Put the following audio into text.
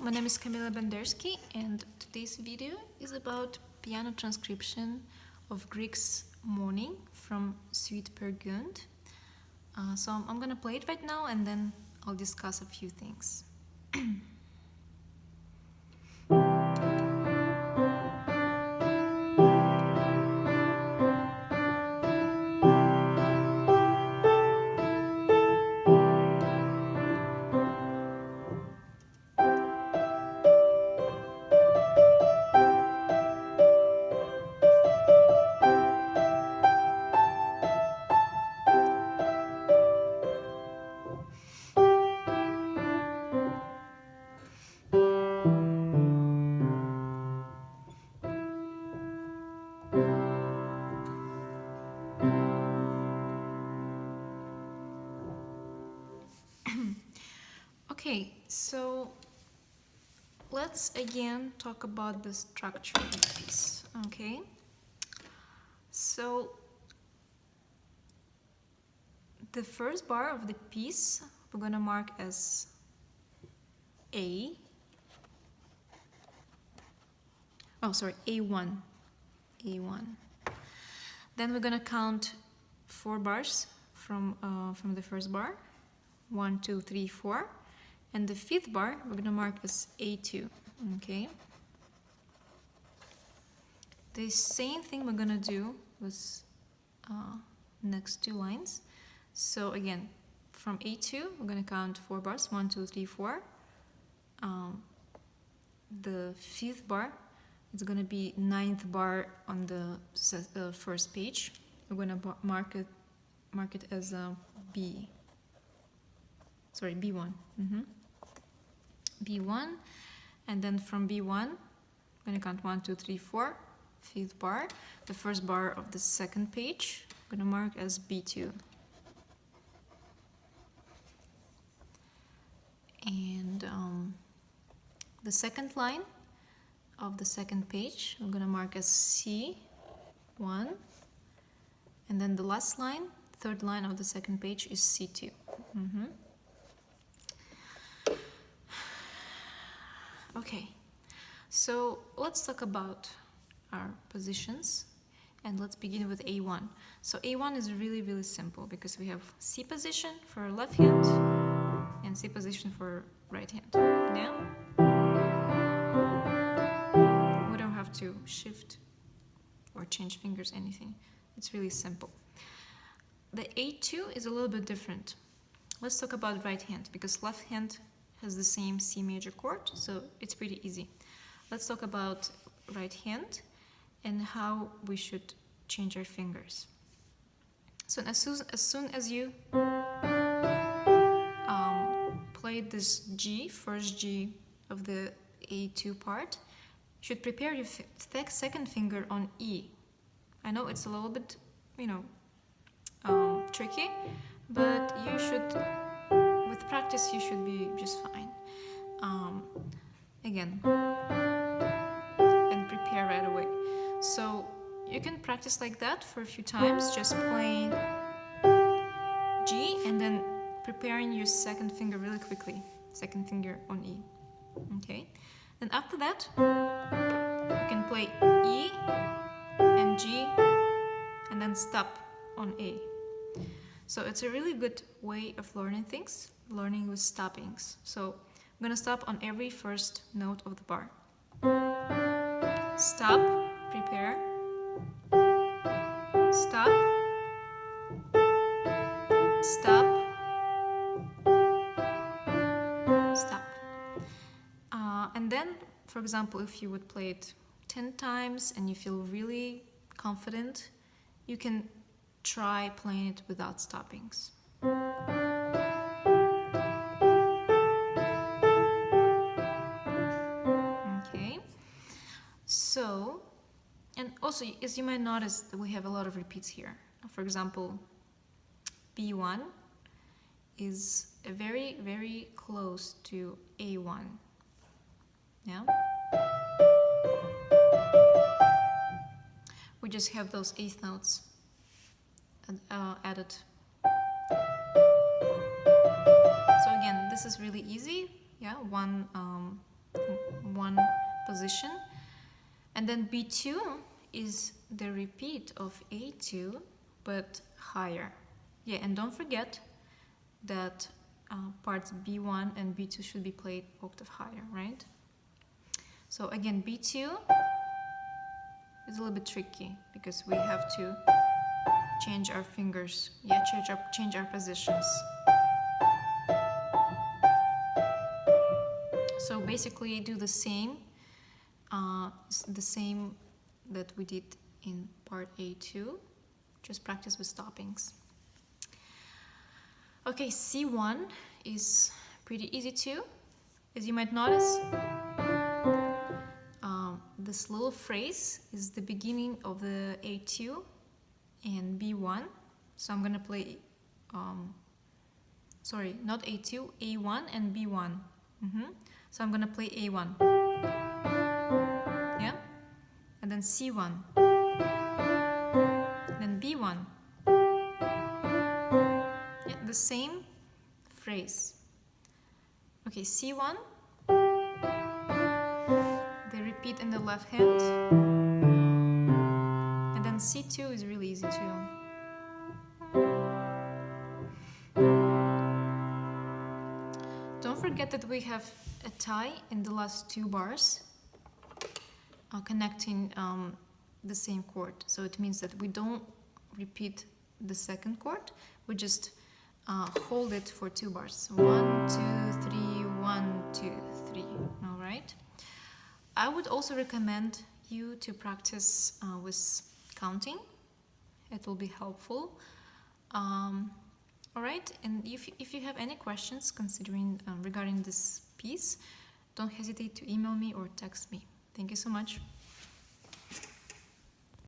my name is Kamila Bendersky, and today's video is about piano transcription of Grieg's Morning from Suite per Gynt. So I'm gonna play it right now and then I'll discuss a few things. Okay, so let's again talk about the structure of the piece, okay? So the first bar of the piece we're gonna mark as A. Oh, sorry, A1. A1. Then we're gonna count 4 bars from the first bar. 1, 2, 3, 4. And the 5th bar we're gonna mark as A2. Okay. The same thing we're gonna do with next 2 lines. So again, from A2 we're gonna count 4 bars. 1, 2, 3, 4. The 5th bar is gonna be 9th bar on the first page. We're gonna mark it as a B. Sorry, B1. B1, and then from B1, I'm gonna count 1, 2, 3, 4, 5th bar. The first bar of the second page, I'm gonna mark as B2. And the second line of the second page, I'm gonna mark as C1. And then the last line, third line of the second page is C2. Okay, so let's talk about our positions and let's begin with A1. So A1 is really, really simple because we have C position for left hand and C position for right hand. Now, we don't have to shift or change fingers, anything. It's really simple. The A2 is a little bit different. Let's talk about right hand because left hand has the same C major chord, so it's pretty easy. Let's talk about right hand and how we should change our fingers. So as soon as you play this G, first G of the A2 part, you should prepare your second finger on E. I know it's a little bit, tricky, but you should, with practice, you should be just fine. Again, and prepare right away. So you can practice like that for a few times, just playing G and then preparing your second finger really quickly, second finger on E. Okay, then after that, you can play E and G and then stop on A. So it's a really good way of learning things, learning with stoppings. So I'm gonna stop on every first note of the bar. Stop, prepare, stop, stop, stop. And then, for example, if you would play it 10 times and you feel really confident, you can try playing it without stoppings. Okay, so, and also as you might notice, we have a lot of repeats here. For example, B1 is very, very close to A1. Yeah? We just have those eighth notes added. So again, this is really easy. Yeah, one one position. And then B2 is the repeat of A2, but higher. Yeah, and don't forget that parts B1 and B2 should be played octave higher, right? So again, B2 is a little bit tricky because we have to change our fingers. Yeah, change our positions. So basically do the same that we did in part A2, just practice with stoppings. Okay, C1 is pretty easy too. As you might notice, this little phrase is the beginning of the A2 and B1. So I'm gonna play, sorry, not A2, A1 and B1. So I'm gonna play A1. Yeah? And then C1. Then B1. Yeah, the same phrase. Okay, C1. The repeat in the left hand. And then C2 is really easy too. Don't forget that we have a tie in the last two bars connecting the same chord. So it means that we don't repeat the second chord, we just hold it for two bars. 1, 2, 3, 1, 2, 3. All right. I would also recommend you to practice with counting. It will be helpful. All right, and if you have any questions considering regarding this piece, don't hesitate to email me or text me. Thank you so much.